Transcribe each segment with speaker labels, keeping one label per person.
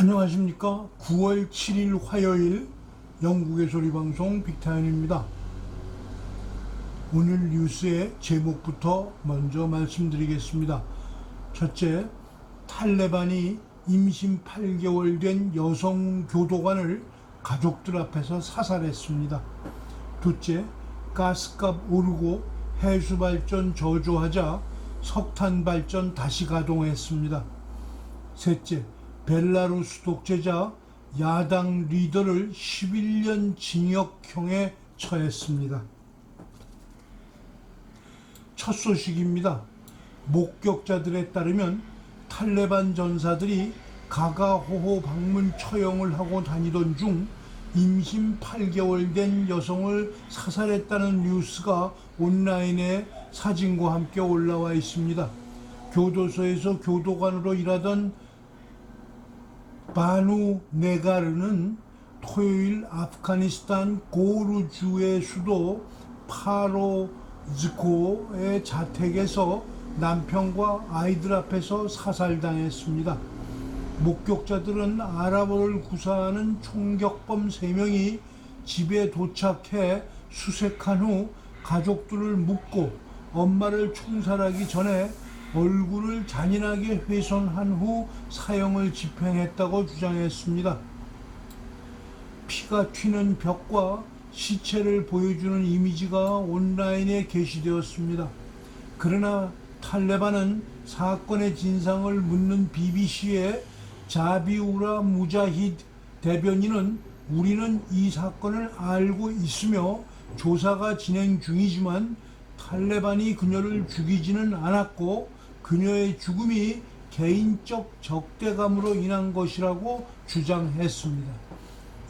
Speaker 1: 안녕하십니까. 9월 7일 화요일 영국의 소리방송 빅타임입니다. 오늘 뉴스의 제목부터 먼저 말씀드리겠습니다. 첫째, 탈레반이 임신 8개월 된 여성 교도관을 가족들 앞에서 사살했습니다. 둘째, 가스값 오르고 해수발전 저조하자 석탄 발전 다시 가동했습니다. 셋째, 벨라루스 독재자 야당 리더를 11년 징역형에 처했습니다. 첫 소식입니다. 목격자들에 따르면 탈레반 전사들이 가가호호 방문 처형을 하고 다니던 중 임신 8개월 된 여성을 사살했다는 뉴스가 온라인에 사진과 함께 올라와 있습니다. 교도소에서 교도관으로 일하던 바누 네가르는 토요일 아프가니스탄 고르주의 수도 파로즈코의 자택에서 남편과 아이들 앞에서 사살당했습니다. 목격자들은 아랍어를 구사하는 총격범 3명이 집에 도착해 수색한 후 가족들을 묻고 엄마를 총살하기 전에 얼굴을 잔인하게 훼손한 후 사형을 집행했다고 주장했습니다. 피가 튀는 벽과 시체를 보여주는 이미지가 온라인에 게시되었습니다. 그러나 탈레반은 사건의 진상을 묻는 BBC의 자비우라 무자히드 대변인은 우리는 이 사건을 알고 있으며 조사가 진행 중이지만 탈레반이 그녀를 죽이지는 않았고 그녀의 죽음이 개인적 적대감으로 인한 것이라고 주장했습니다.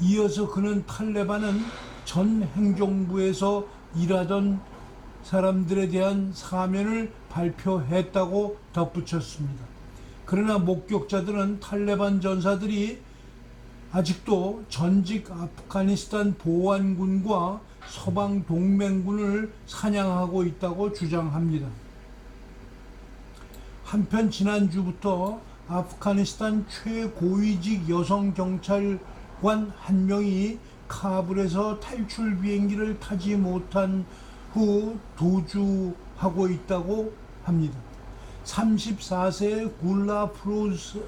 Speaker 1: 이어서 그는 탈레반은 전 행정부에서 일하던 사람들에 대한 사면을 발표했다고 덧붙였습니다. 그러나 목격자들은 탈레반 전사들이 아직도 전직 아프가니스탄 보안군과 서방 동맹군을 사냥하고 있다고 주장합니다. 한편 지난주부터 아프가니스탄 최고위직 여성 경찰관 한 명이 카불에서 탈출 비행기를 타지 못한 후 도주하고 있다고 합니다. 34세의 굴라프로즈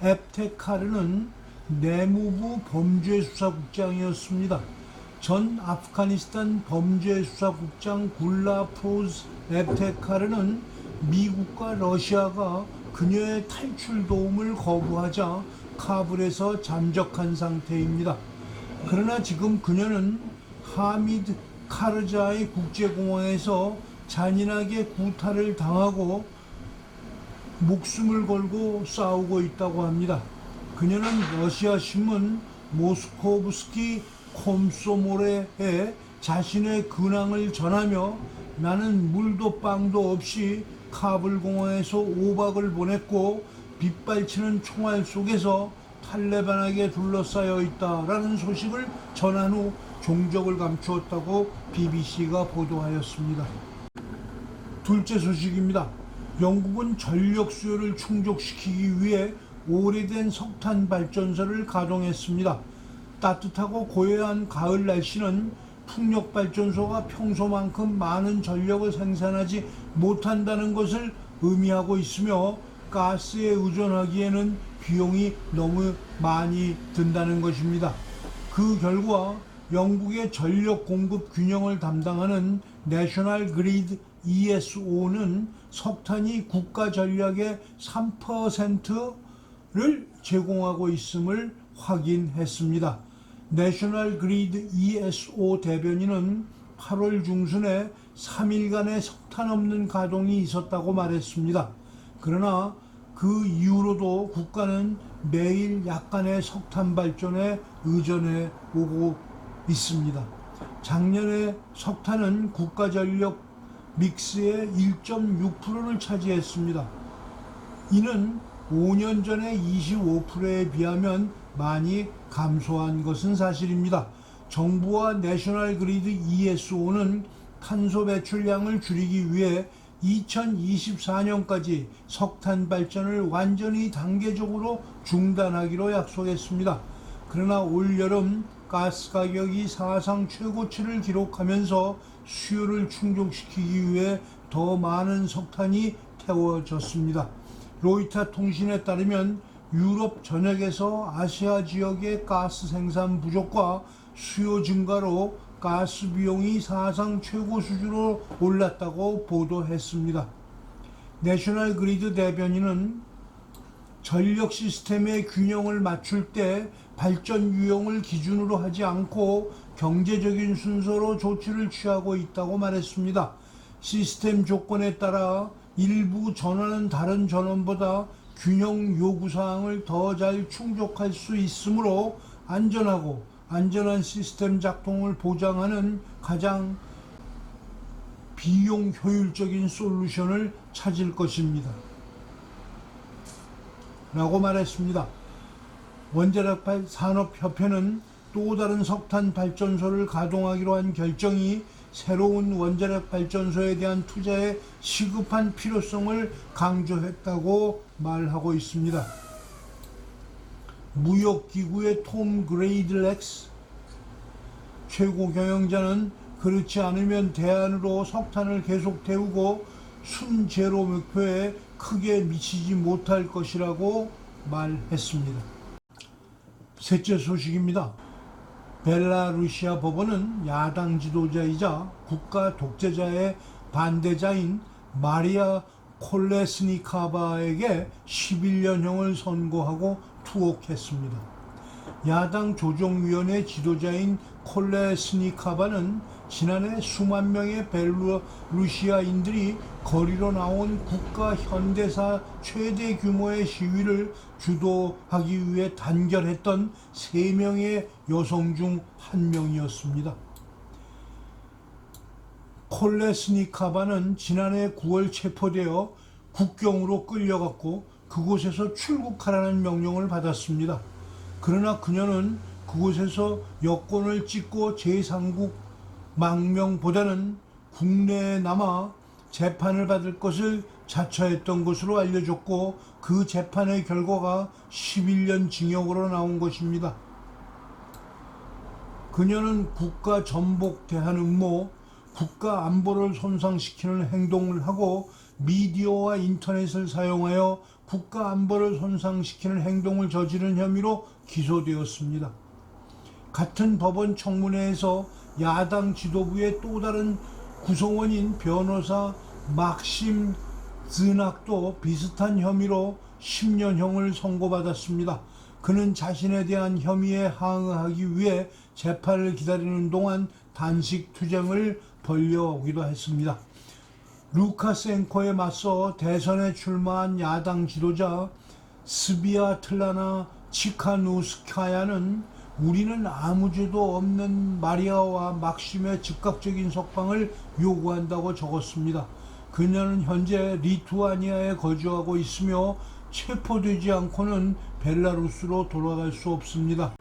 Speaker 1: 앱테카르는 내무부 범죄수사국장이었습니다. 전 아프가니스탄 범죄수사국장 굴라프로즈 앱테카르는 미국과 러시아가 그녀의 탈출 도움을 거부하자 카불에서 잠적한 상태입니다. 그러나 지금 그녀는 하미드 카르자이 국제공항에서 잔인하게 구타를 당하고 목숨을 걸고 싸우고 있다고 합니다. 그녀는 러시아 신문 모스코브스키 콤소모레에 자신의 근황을 전하며 나는 물도 빵도 없이 카불 공항에서 5박을 보냈고 빗발치는 총알 속에서 탈레반에게 둘러싸여 있다라는 소식을 전한 후 종적을 감추었다고 BBC가 보도하였습니다. 둘째 소식입니다. 영국은 전력 수요를 충족시키기 위해 오래된 석탄 발전소를 가동했습니다. 따뜻하고 고요한 가을 날씨는 풍력 발전소가 평소만큼 많은 전력을 생산하지 못한다는 것을 의미하고 있으며 가스에 의존하기에는 비용이 너무 많이 든다는 것입니다. 그 결과 영국의 전력 공급 균형을 담당하는 내셔널 그리드 ESO는 석탄이 국가 전략의 3%를 제공하고 있음을 확인했습니다. 내셔널 그리드 ESO 대변인은 8월 중순에 3일간의 석탄 없는 가동이 있었다고 말했습니다. 그러나 그 이후로도 국가는 매일 약간의 석탄 발전에 의존해 오고 있습니다. 작년에 석탄은 국가 전력 믹스의 1.6%를 차지했습니다. 이는 5년 전의 25%에 비하면 많이 감소한 것은 사실입니다. 정부와 내셔널 그리드 ESO는 탄소 배출량을 줄이기 위해 2024년까지 석탄 발전을 완전히 단계적으로 중단하기로 약속했습니다. 그러나 올여름 가스 가격이 사상 최고치를 기록하면서 수요를 충족시키기 위해 더 많은 석탄이 태워졌습니다. 로이터 통신에 따르면 유럽 전역에서 아시아 지역의 가스 생산 부족과 수요 증가로 가스 비용이 사상 최고 수준으로 올랐다고 보도했습니다. 내셔널 그리드 대변인은 전력 시스템의 균형을 맞출 때 발전 유형을 기준으로 하지 않고 경제적인 순서로 조치를 취하고 있다고 말했습니다. 시스템 조건에 따라 일부 전원은 다른 전원보다 균형 요구사항을 더 잘 충족할 수 있으므로 안전하고 안전한 시스템 작동을 보장하는 가장 비용 효율적인 솔루션을 찾을 것입니다. 라고 말했습니다. 원자력 산업협회는 또 다른 석탄 발전소를 가동하기로 한 결정이 새로운 원자력 발전소에 대한 투자의 시급한 필요성을 강조했다고 말하고 있습니다. 무역기구의 톰 그레이들렉스 최고 경영자는 그렇지 않으면 대안으로 석탄을 계속 태우고 순제로 목표에 크게 미치지 못할 것이라고 말했습니다. 셋째 소식입니다. 벨라루시아 법원은 야당 지도자이자 국가 독재자의 반대자인 마리아 콜레스니카바에게 11년형을 선고하고 투옥했습니다. 야당 조정위원회 지도자인 콜레스니카바는 지난해 수만 명의 벨라루시아인들이 거리로 나온 국가 현대사 최대 규모의 시위를 주도하기 위해 단결했던 3명의 여성 중 1명이었습니다. 콜레스니카바는 지난해 9월 체포되어 국경으로 끌려갔고 그곳에서 출국하라는 명령을 받았습니다. 그러나 그녀는 그곳에서 여권을 찍고 제3국 망명보다는 국내에 남아 재판을 받을 것을 자처했던 것으로 알려졌고 그 재판의 결과가 11년 징역으로 나온 것입니다. 그녀는 국가 전복 대한 음모, 국가 안보를 손상시키는 행동을 하고 미디어와 인터넷을 사용하여 국가 안보를 손상시키는 행동을 저지른 혐의로 기소되었습니다. 같은 법원 청문회에서 야당 지도부의 또 다른 구성원인 변호사 막심 즈낙도 비슷한 혐의로 10년형을 선고받았습니다. 그는 자신에 대한 혐의에 항의하기 위해 재판을 기다리는 동안 단식 투쟁을 벌여오기도 했습니다. 루카센코에 맞서 대선에 출마한 야당 지도자 스비아틀라나 치카누스카야는 우리는 아무 죄도 없는 마리아와 막심의 즉각적인 석방을 요구한다고 적었습니다. 그녀는 현재 리투아니아에 거주하고 있으며 체포되지 않고는 벨라루스로 돌아갈 수 없습니다.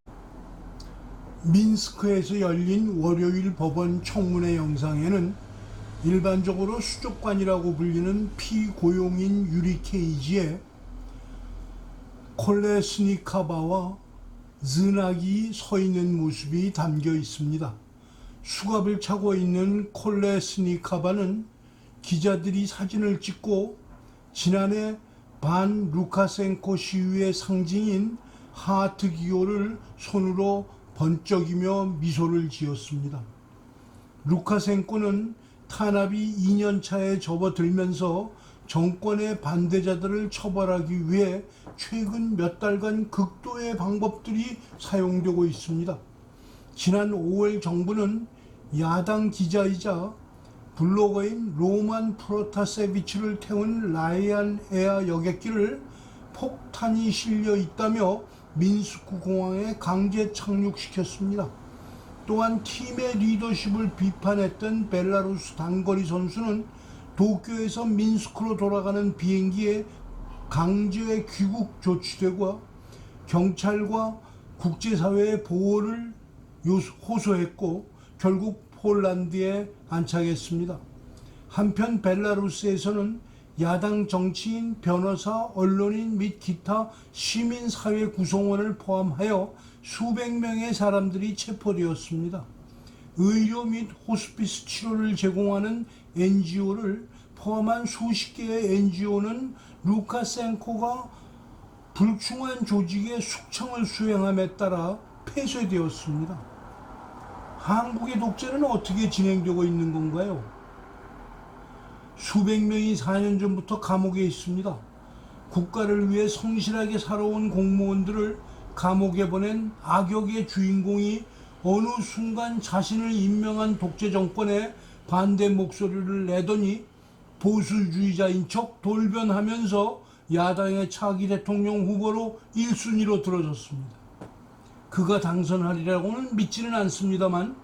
Speaker 1: 민스크에서 열린 월요일 법원 청문회 영상에는 일반적으로 수족관이라고 불리는 피고용인 유리 케이지에 콜레스니카바와 즈낙이 서 있는 모습이 담겨 있습니다. 수갑을 차고 있는 콜레스니카바는 기자들이 사진을 찍고 지난해 반 루카센코 시위의 상징인 하트 기호를 손으로 번쩍이며 미소를 지었습니다. 루카센코는 탄압이 2년차에 접어들면서 정권의 반대자들을 처벌하기 위해 최근 몇 달간 극도의 방법들이 사용되고 있습니다. 지난 5월 정부는 야당 기자이자 블로거인 로만 프로타세비치를 태운 라이안 에어 여객기를 폭탄이 실려 있다며 민스크 공항에 강제 착륙시켰습니다. 또한 팀의 리더십을 비판했던 벨라루스 단거리 선수는 도쿄에서 민스크로 돌아가는 비행기에 강제 귀국 조치되고 경찰과 국제사회의 보호를 호소했고 결국 폴란드에 안착했습니다. 한편 벨라루스에서는 야당 정치인, 변호사, 언론인 및 기타 시민사회 구성원을 포함하여 수백 명의 사람들이 체포되었습니다. 의료 및 호스피스 치료를 제공하는 NGO를 포함한 수십 개의 NGO는 루카셴코가 불충한 조직의 숙청을 수행함에 따라 폐쇄되었습니다. 한국의 독재는 어떻게 진행되고 있는 건가요? 수백 명이 4년 전부터 감옥에 있습니다. 국가를 위해 성실하게 살아온 공무원들을 감옥에 보낸 악역의 주인공이 어느 순간 자신을 임명한 독재 정권에 반대 목소리를 내더니 보수주의자인 척 돌변하면서 야당의 차기 대통령 후보로 1순위로 들어섰습니다. 그가 당선하리라고는 믿지는 않습니다만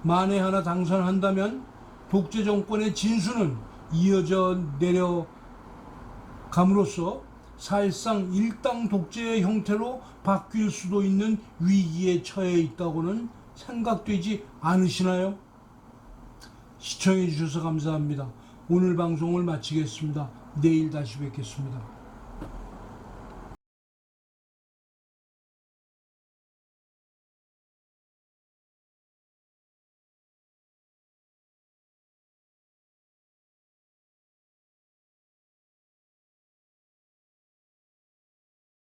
Speaker 1: 만에 하나 당선한다면 독재 정권의 진수는 이어져 내려감으로써 사실상 일당 독재의 형태로 바뀔 수도 있는 위기에 처해 있다고는 생각되지 않으시나요? 시청해 주셔서 감사합니다. 오늘 방송을 마치겠습니다. 내일 다시 뵙겠습니다.